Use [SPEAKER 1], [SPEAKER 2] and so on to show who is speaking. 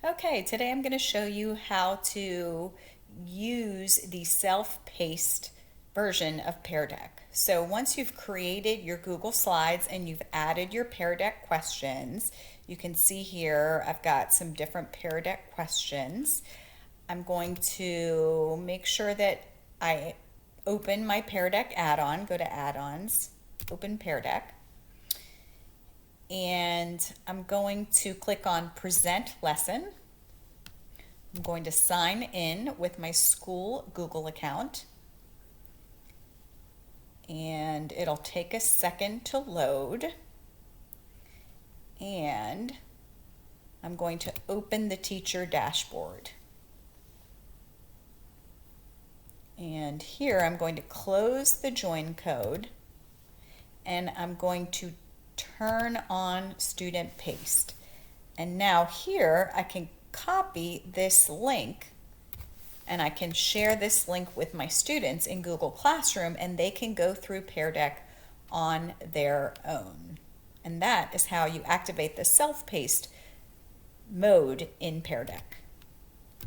[SPEAKER 1] Okay, today I'm going to show you how to use the self-paced version of Pear Deck. So once you've created your Google Slides and you've added your Pear Deck questions, you can see here I've got some different Pear Deck questions. I'm going to make sure that I open my Pear Deck add-on, go to add-ons, open Pear Deck, and I'm going to click on present lesson. I'm going to sign in with my school Google account, and it'll take a second to load, and I'm going to open the teacher dashboard. And here I'm going to close the join code, and I'm going to turn on student paste. And now here I can copy this link and I can share this link with my students in Google Classroom, and they can go through Pear Deck on their own. And that is how you activate the self-paced mode in Pear Deck.